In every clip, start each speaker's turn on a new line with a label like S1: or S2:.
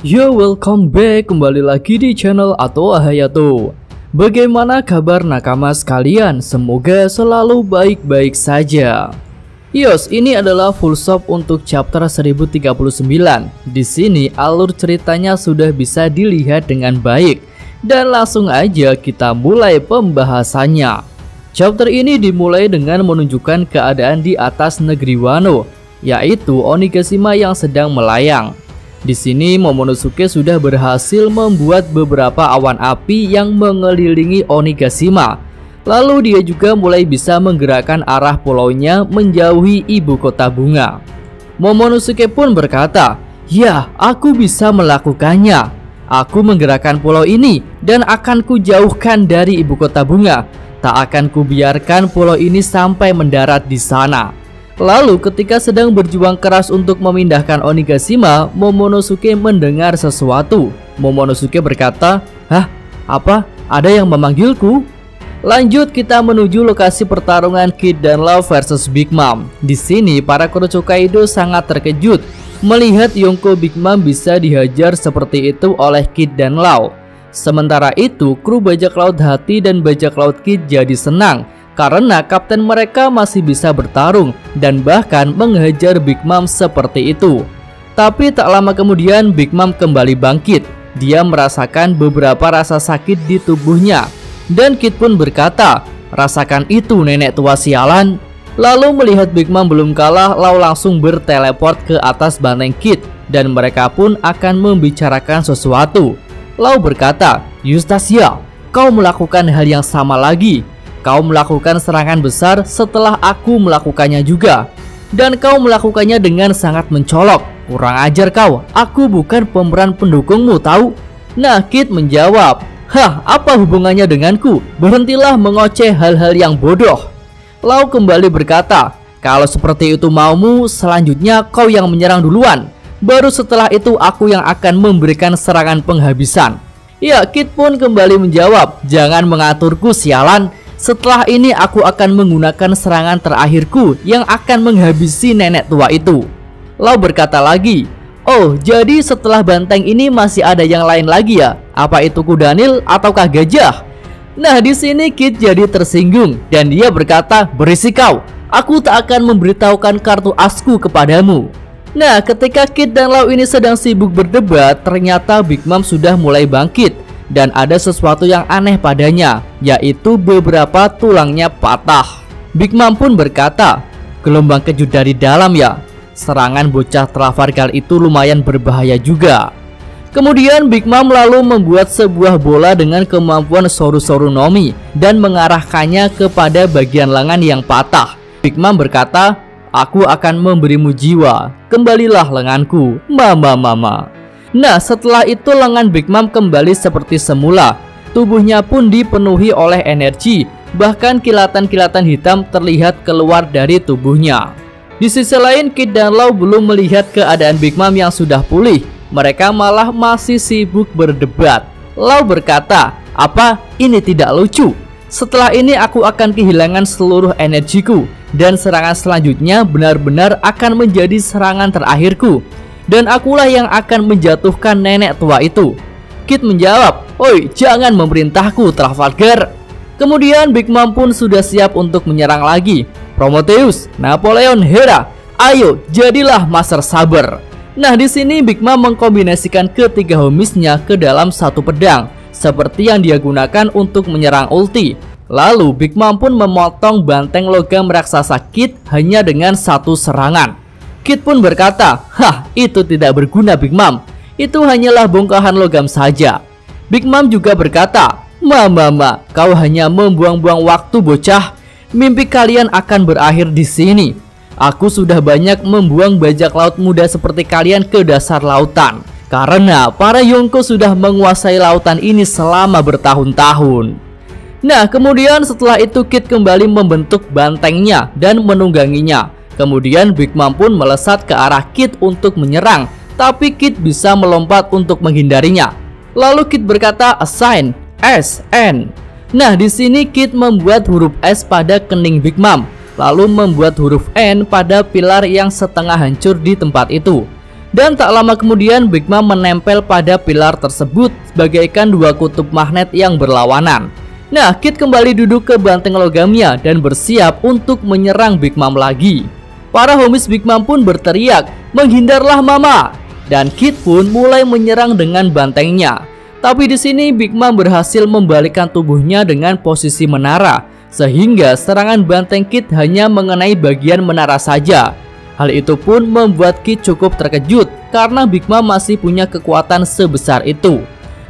S1: Yo, welcome back, kembali lagi di channel Atoa Hayato. Bagaimana kabar nakama sekalian? Semoga selalu baik-baik saja. Yos, ini adalah full shop untuk chapter 1039. Di sini alur ceritanya sudah bisa dilihat dengan baik. Dan langsung aja kita mulai pembahasannya. Chapter ini dimulai dengan menunjukkan keadaan di atas negeri Wano, yaitu Onigashima yang sedang melayang. Di sini Momonosuke sudah berhasil membuat beberapa awan api yang mengelilingi Onigashima. Lalu dia juga mulai bisa menggerakkan arah pulaunya menjauhi ibu kota bunga. Momonosuke pun berkata, "Ya, aku bisa melakukannya. Aku menggerakkan pulau ini dan akan kujauhkan dari ibu kota bunga. Tak akan kubiarkan pulau ini sampai mendarat di sana." Lalu ketika sedang berjuang keras untuk memindahkan Onigashima, Momonosuke mendengar sesuatu. Momonosuke berkata, "Hah? Apa? Ada yang memanggilku?" Lanjut kita menuju lokasi pertarungan Kid dan Law versus Big Mom. Di sini para Kurocho Kaido sangat terkejut melihat Yonko Big Mom bisa dihajar seperti itu oleh Kid dan Law. Sementara itu, kru bajak laut Hati dan bajak laut Kid jadi senang karena kapten mereka masih bisa bertarung dan bahkan menghajar Big Mom seperti itu. Tapi tak lama kemudian Big Mom kembali bangkit. Dia merasakan beberapa rasa sakit di tubuhnya. Dan Kid pun berkata, "Rasakan itu nenek tua sialan." Lalu melihat Big Mom belum kalah, Law langsung berteleport ke atas banteng Kid dan mereka pun akan membicarakan sesuatu. Law berkata, "Eustacia, kau melakukan hal yang sama lagi. Kau melakukan serangan besar setelah aku melakukannya juga. Dan kau melakukannya dengan sangat mencolok. Kurang ajar kau, aku bukan pemeran pendukungmu tahu." Nah, Kid menjawab, "Hah, apa hubungannya denganku? Berhentilah mengoceh hal-hal yang bodoh." Law kembali berkata, "Kalau seperti itu maumu, selanjutnya kau yang menyerang duluan. Baru setelah itu aku yang akan memberikan serangan penghabisan." Ya, Kid pun kembali menjawab, "Jangan mengaturku sialan. Setelah ini aku akan menggunakan serangan terakhirku yang akan menghabisi nenek tua itu." Law berkata lagi, "Oh, jadi setelah banteng ini masih ada yang lain lagi ya? Apa itu kudanil ataukah gajah?" Nah, di sini Kid jadi tersinggung dan dia berkata, "Berisik kau. Aku tak akan memberitahukan kartu asku kepadamu." Nah, ketika Kid dan Law ini sedang sibuk berdebat, ternyata Big Mom sudah mulai bangkit. Dan ada sesuatu yang aneh padanya, yaitu beberapa tulangnya patah. Big Mom pun berkata, "Gelombang kejut dari dalam ya. Serangan bocah Trafalgar itu lumayan berbahaya juga." Kemudian Big Mom lalu membuat sebuah bola dengan kemampuan Soru-Soru Nomi dan mengarahkannya kepada bagian lengan yang patah. Big Mom berkata, "Aku akan memberimu jiwa. Kembalilah lenganku, mama." Nah, setelah itu lengan Big Mom kembali seperti semula. Tubuhnya pun dipenuhi oleh energi. Bahkan kilatan-kilatan hitam terlihat keluar dari tubuhnya. Di sisi lain, Kid dan Law belum melihat keadaan Big Mom yang sudah pulih. Mereka malah masih sibuk berdebat. Law berkata, "Apa? Ini tidak lucu. Setelah ini aku akan kehilangan seluruh energiku. Dan serangan selanjutnya benar-benar akan menjadi serangan terakhirku. Dan akulah yang akan menjatuhkan nenek tua itu." Kid menjawab, "Oi, jangan memerintahku Trafalgar." Kemudian Big Mom pun sudah siap untuk menyerang lagi. "Prometheus, Napoleon, Hera, ayo jadilah Master Saber." Nah, di sini Big Mom mengkombinasikan ketiga homisnya ke dalam satu pedang, seperti yang dia gunakan untuk menyerang ulti. Lalu Big Mom pun memotong banteng logam raksasa Kid hanya dengan satu serangan. Kid pun berkata, "Hah, itu tidak berguna Big Mom. Itu hanyalah bongkahan logam saja." Big Mom juga berkata, Mama, kau hanya membuang-buang waktu bocah. Mimpi kalian akan berakhir di sini. Aku sudah banyak membuang bajak laut muda seperti kalian ke dasar lautan. Karena para Yonko sudah menguasai lautan ini selama bertahun-tahun." Nah, kemudian setelah itu Kid kembali membentuk bantengnya dan menungganginya. Kemudian Big Mom pun melesat ke arah Kid untuk menyerang, tapi Kid bisa melompat untuk menghindarinya. Lalu Kid berkata, "Assign SN." Nah, di sini Kid membuat huruf S pada kening Big Mom, lalu membuat huruf N pada pilar yang setengah hancur di tempat itu. Dan tak lama kemudian Big Mom menempel pada pilar tersebut bagaikan dua kutub magnet yang berlawanan. Nah, Kid kembali duduk ke banteng logamnya dan bersiap untuk menyerang Big Mom lagi. Para homies Big Mom pun berteriak, "Menghindarlah Mama!" Dan Kid pun mulai menyerang dengan bantengnya. Tapi di sini Big Mom berhasil membalikkan tubuhnya dengan posisi menara, sehingga serangan banteng Kid hanya mengenai bagian menara saja. Hal itu pun membuat Kid cukup terkejut karena Big Mom masih punya kekuatan sebesar itu.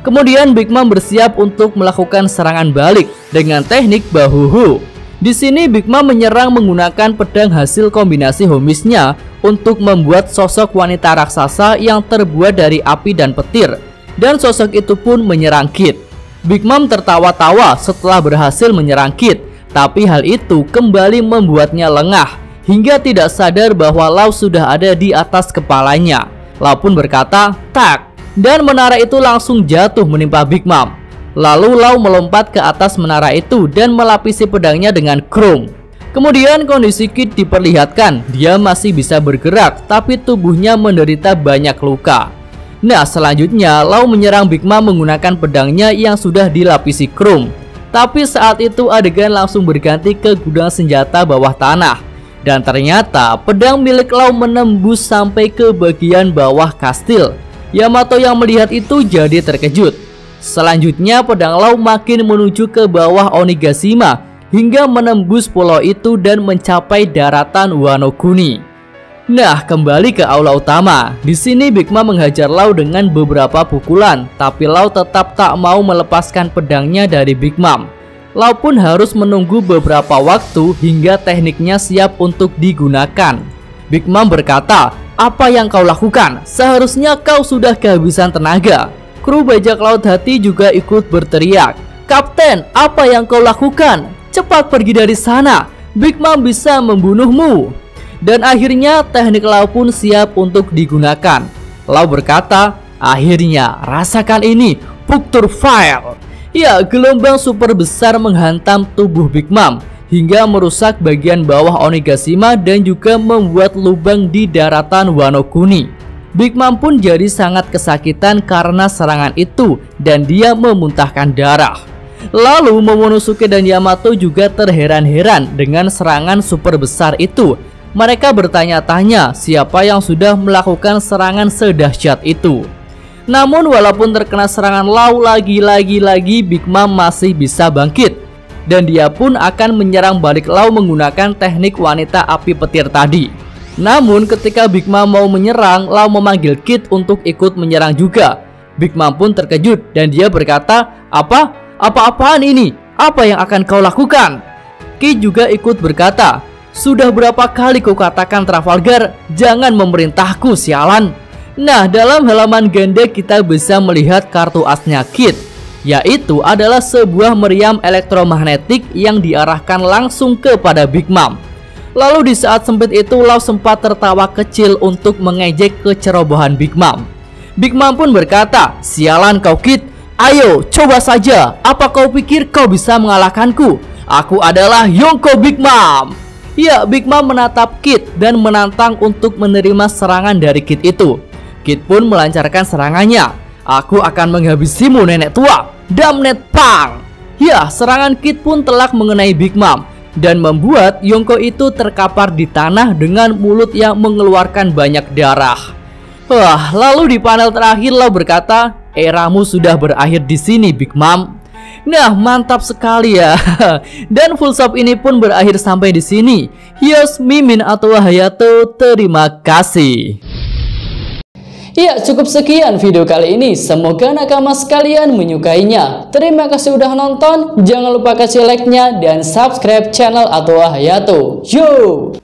S1: Kemudian Big Mom bersiap untuk melakukan serangan balik dengan teknik Bahuhu. Di sini Big Mom menyerang menggunakan pedang hasil kombinasi homiesnya untuk membuat sosok wanita raksasa yang terbuat dari api dan petir. Dan sosok itu pun menyerang Kid. Big Mom tertawa-tawa setelah berhasil menyerang Kid, tapi hal itu kembali membuatnya lengah hingga tidak sadar bahwa Lau sudah ada di atas kepalanya. Lau pun berkata, "Tak!" Dan menara itu langsung jatuh menimpa Big Mom. Lalu Lau melompat ke atas menara itu dan melapisi pedangnya dengan chrome. Kemudian kondisi Kid diperlihatkan, dia masih bisa bergerak tapi tubuhnya menderita banyak luka. Nah, selanjutnya Lau menyerang Big Mom menggunakan pedangnya yang sudah dilapisi chrome. Tapi saat itu adegan langsung berganti ke gudang senjata bawah tanah. Dan ternyata pedang milik Lau menembus sampai ke bagian bawah kastil. Yamato yang melihat itu jadi terkejut. Selanjutnya pedang Lau makin menuju ke bawah Onigashima hingga menembus pulau itu dan mencapai daratan Wano Kuni. Nah, kembali ke aula utama. Di sini Big Mom menghajar Lau dengan beberapa pukulan, tapi Lau tetap tak mau melepaskan pedangnya dari Big Mom. Lau pun harus menunggu beberapa waktu hingga tekniknya siap untuk digunakan. Big Mom berkata, "Apa yang kau lakukan? Seharusnya kau sudah kehabisan tenaga." Kru bajak laut hati juga ikut berteriak, "Kapten, apa yang kau lakukan? Cepat pergi dari sana. Big Mom bisa membunuhmu." Dan akhirnya teknik Lau pun siap untuk digunakan. Lau berkata, "Akhirnya, rasakan ini, Puncture Fire." Ya, gelombang super besar menghantam tubuh Big Mom hingga merusak bagian bawah Onigashima dan juga membuat lubang di daratan Wano Kuni. Big Mom pun jadi sangat kesakitan karena serangan itu dan dia memuntahkan darah. Lalu Momonosuke dan Yamato juga terheran-heran dengan serangan super besar itu. Mereka bertanya-tanya siapa yang sudah melakukan serangan sedahsyat itu. Namun walaupun terkena serangan Lau lagi, Big Mom masih bisa bangkit. Dan dia pun akan menyerang balik Lau menggunakan teknik wanita api petir tadi. Namun ketika Big Mom mau menyerang, Lau memanggil Kid untuk ikut menyerang juga. Big Mom pun terkejut dan dia berkata, Apa-apaan ini? Apa yang akan kau lakukan?" Kid juga ikut berkata, "Sudah berapa kali kau katakan Trafalgar, jangan memerintahku sialan." Nah, dalam halaman ganda kita bisa melihat kartu asnya Kid, yaitu adalah sebuah meriam elektromagnetik yang diarahkan langsung kepada Big Mom. Lalu di saat sempit itu Lau sempat tertawa kecil untuk mengejek kecerobohan Big Mom. Big Mom pun berkata, "Sialan kau Kid, ayo coba saja, apa kau pikir kau bisa mengalahkanku? Aku adalah Yonko Big Mom." Ya, Big Mom menatap Kid dan menantang untuk menerima serangan dari Kid itu. Kid pun melancarkan serangannya. "Aku akan menghabisimu nenek tua, Damnet Pang." Ya, serangan Kid pun telak mengenai Big Mom dan membuat Yonko itu terkapar di tanah dengan mulut yang mengeluarkan banyak darah. Wah, lalu di panel terakhir Lau berkata, "Eramu sudah berakhir di sini, Big Mom." Nah, mantap sekali ya. Dan full shop ini pun berakhir sampai di sini. Yos, Mimin atau Hayato, terima kasih. Ya, cukup sekian video kali ini. Semoga nakama sekalian menyukainya. Terima kasih udah nonton. Jangan lupa kasih like-nya dan subscribe channel Atwa Hayato. Yo!